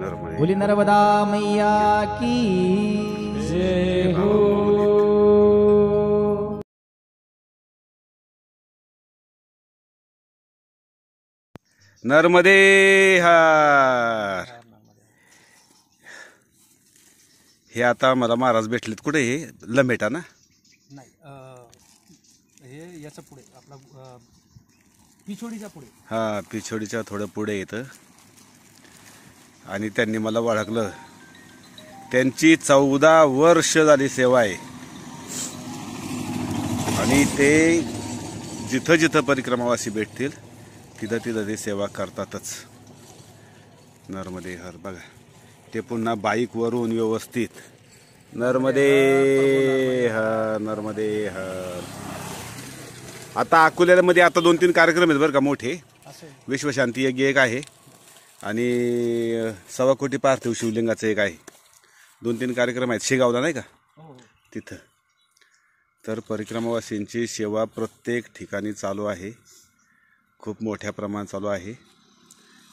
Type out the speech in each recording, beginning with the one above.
बोली नर्मदा मैया की जय हो। नर्मदे हर। हे आता मला महाराज भेटलेत कुठे? हे लंबेटा ना? नाही, हे याच्या पुढे आपला पिछोडीच्या पुढे. हा, पिछोडीच्या थोडं पुढे येतं. आणि त्यांनी मला ओळखलं. त्यांची 14 वर्ष झाली सेवा आहे आणि ते जिथं जिथं परिक्रमावासी भेटतील तिथं तिथं ते सेवा करतातच. नर्मदे हर. बघा ते पुन्हा बाईकवरून व्यवस्थित नर्मदे हर नर्मदे हर. आता अकोल्यामध्ये आता 2-3 कार्यक्रम आहेत बरं का मोठे. विश्वशांती यज्ञ एक आहे आणि 1.25 कोटी पार्थिव शिवलिंगाचं एक आहे. 2-3 कार्यक्रम आहेत शेगावला नाही का तिथं. तर परिक्रमावासींची सेवा प्रत्येक ठिकाणी चालू आहे, खूप मोठ्या प्रमाणात चालू आहे.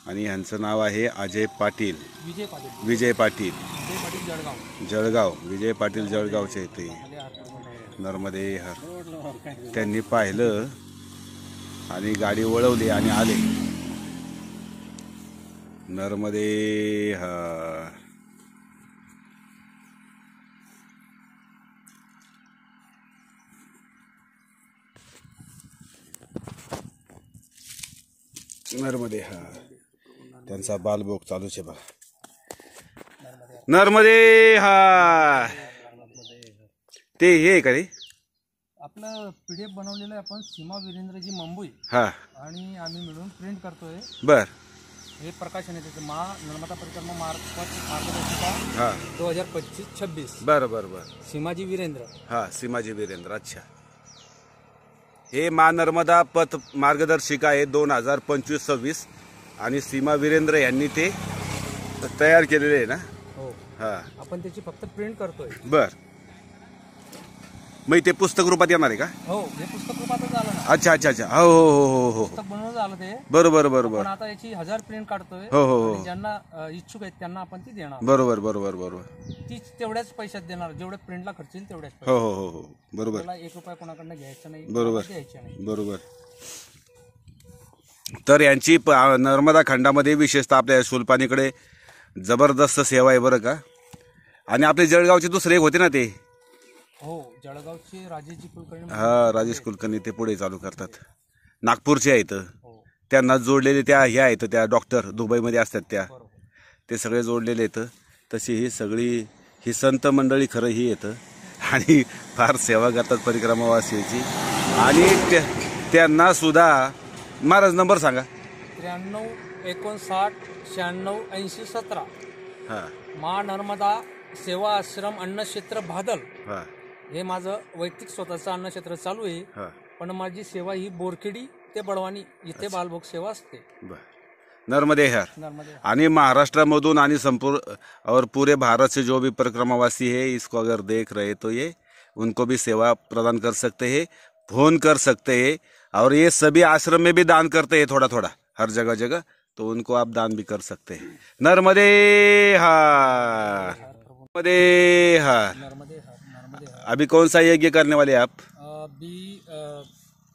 आणि ह्यांचं नाव आहे अजय पाटील, विजय पाटील जळगाव. विजय पाटील जळगावचे इथे नर्मदे हर. त्यांनी पाहिलं आणि गाडी वळवली आणि आले. नर्मदे हर. नर्मदे हर. त्यांचा बालभोग चालूच आहे बघा. नर्मदे हर. ते हे का रे आपलं PDF बनवलेलं आहे आपण, सीमा वीरेंद्रजी मुंबई. हा. आणि आम्ही मिळून प्रिंट करतोय. बर. हे प्रकाशन आहे त्याचं, नर्मदा परिक्रमा मार्गदर्शिका हा 2025-26. बर बर बर. सीमाजी वीरेंद्र. हा, सीमाजी वीरेंद्र. अच्छा. हे नर्मदा पथ मार्गदर्शिका आहे 2025-26 आणि सीमा वीरेंद्र यांनी ते तयार केलेले आहे ना? हो. हा. आपण त्याची फक्त प्रिंट करतोय. बर. मग ते पुस्तक रूपात येणार आहे का? हो, हे पुस्तक रूपातच आलं ना. अच्छा अच्छा अच्छा. हो हो हो हो. पुस्तक बनवून झालं ते. बरोबर बरोबर. पण आता याची 1000 प्रिंट काढतोय. हो हो हो. ज्यांना इच्छुक आहेत त्यांना आपण ती देणार. बरोबर बरोबर बरोबर. तीच तेवढ्याच पैशात देणार, जेवढे प्रिंटला खर्च येईल तेवढ्याच. हो हो हो हो. बरोबर. त्याला 1 रुपया कोणाकडनं घ्यायचा नाही. बरोबर द्यायचा नाही. बरोबर. तर यांची नर्मदा खंडामध्ये विशेषतः आपल्या सुलपानीकडे जबरदस्त सेवा आहे बरं का. आणि आपले जळगावचे दुसरे एक होते ना ते. हो, जळगावचे राजेशजी कुलकर्णी. हा, राजेश कुलकर्णी ते पुढे चालू करतात. नागपूरचे आहेत, त्यांना जोडलेले त्या ह्या आहेत त्या डॉक्टर दुबईमध्ये असतात त्या, ते सगळे जोडलेले आहेत. तशी ही सगळी ही संत मंडळी खरं ही येतं आणि फार सेवा करतात परिक्रमावासीची. आणि त्यांना सुद्धा महाराज नंबर सांगा. 93 59 96 80 17. हा. मा नर्मदा सेवा आश्रम अन्नक्षेत्र भादल. हा. हे माझं वैयक्तिक स्वतःचं अन्नक्षेत्र चालू आहे. हा. पण माझी सेवा ही बोरखेडी ते बडवानी इथे बालभोग सेवा असते. नर्मदे हर. नर्मदे. आणि महाराष्ट्र आणि संपूर्ण और पूरे भारत से जो भी परिक्रमावासी है इसको अगर देख रहे तो ये उनको भी सेवा प्रदान कर सकते हैं, फोन कर सकते हैं. और ये सभी आश्रम में भी दान करते हैं थोड़ा थोड़ा हर जगह जगह, तो उनको आप दान भी कर सकते हैं. नर्मदे हर. नर्मदे हर. नर्मदे हर. नर्मदे हर. अभी कौन सा यज्ञ करने वाले आप? अभी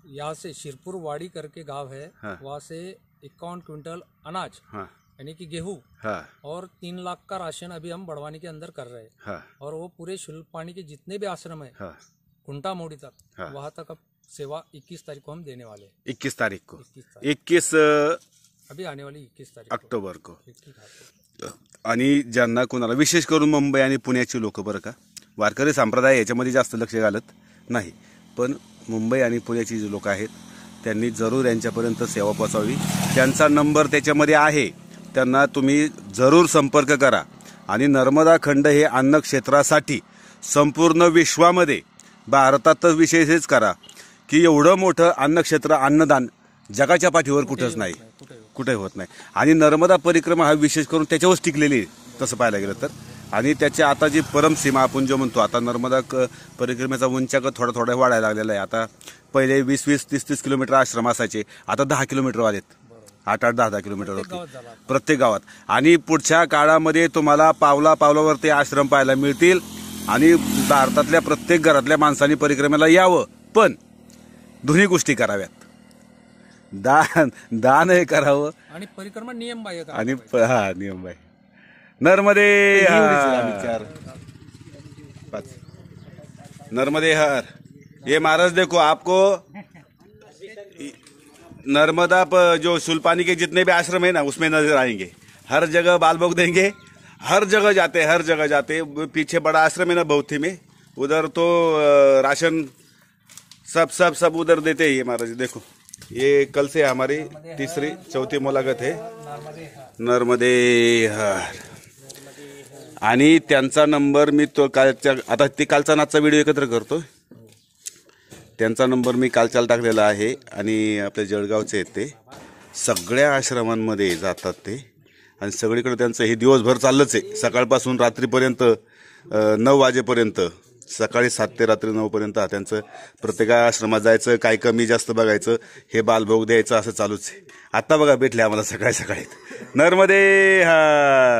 यहाँ से शिरपुर वाड़ी करके गांव है. हाँ. वहाँ से 51 क्विंटल अनाज, हाँ. यानी कि गेहूँ, हाँ. और 3 लाख का राशन अभी हम बड़वानी के अंदर कर रहे हैं. हाँ. और वो पूरे शुल्पानी के जितने भी आश्रम है, हाँ. कुंटा मोड़ी तक, हाँ. वहाँ तक अब सेवा 21 तारीख को हम देने वाले हैं. 21 तारीख को. 21 21 अभी आने वाली 21 तारीख अक्टोबर को. 21 आणि ज्यांना कोणाला विशेष करून मुंबई आणि पुण्याची लोक बरं का, वारकरी संप्रदाय याच्यामध्ये जास्त लक्ष घालत नाही, पण मुंबई आणि पुण्याची जी लोक आहेत त्यांनी जरूर यांच्यापर्यंत सेवा पोहोचावी. त्यांचा नंबर त्याच्यामध्ये आहे, त्यांना तुम्ही जरूर संपर्क करा. आणि नर्मदा खंड हे अन्न क्षेत्रासाठी संपूर्ण विश्वामध्ये भारतातच विशेषच करा की एवढं मोठं अन्नक्षेत्र अन्नदान जगाच्या पाठीवर कुठंच नाही, कुठे होत नाही. आणि नर्मदा परिक्रमा हा विशेष करून त्याच्यावरच टिकलेली आहे तसं पाहायला गेलं तर. आणि त्याच्या आता जी परमसीमा आपण जो म्हणतो, आता नर्मदा परिक्रमेचा उंचाक थोडा थोडा वाढायला लागलेला आहे. आता पहिले 20-20, 30-30 किलोमीटर आश्रम असायचे, आता 10 किलोमीटर आलेत. 8-8, 10-10 किलोमीटरवरती गावात झाला. प्रत्येक गावात. आणि पुढच्या काळामध्ये तुम्हाला पावलावरती आश्रम पाहायला मिळतील आणि भारतातल्या प्रत्येक घरातल्या माणसांनी परिक्रमेला यावं, पण दोन्ही गोष्टी कराव्यात. दान हे करावं आणि परिक्रमा नियम बाह्य करा. आणि नियम बाई. नर्मदे हर. नर्मदे हर. ये महाराज देखो आपको नर्मदा जो सुल्पानी के जितने भी आश्रम है ना उसमें नजर आएंगे. हर जगह बाल भोग देंगे, हर जगह जाते. पीछे बड़ा आश्रम है ना बौथी में, उधर तो राशन सब उधर देते हैं. ये महाराज देखो, ये कल से हमारी 3-4 मुलाकात है. नर्मदे हर. आणि त्यांचा नंबर मी तो आता ते कालचा नाचचा व्हिडिओ एकत्र करतो. त्यांचा नंबर मी कालच्याला टाकलेला आहे. आणि आपल्या जळगावचे आहेत ते, सगळ्या आश्रमांमध्ये जातात ते आणि सगळीकडे त्यांचं हे दिवसभर चाललंच आहे. सकाळपासून रात्रीपर्यंत 9 वाजेपर्यंत, सकाळी 7 ते रात्री 9 पर्यंत त्यांचं प्रत्येक आश्रमात जायचं, काय कमी जास्त बघायचं, हे बालभोग द्यायचं, असं चालूच आहे. आता बघा भेटले आम्हाला सकाळी. नर्मदे हर.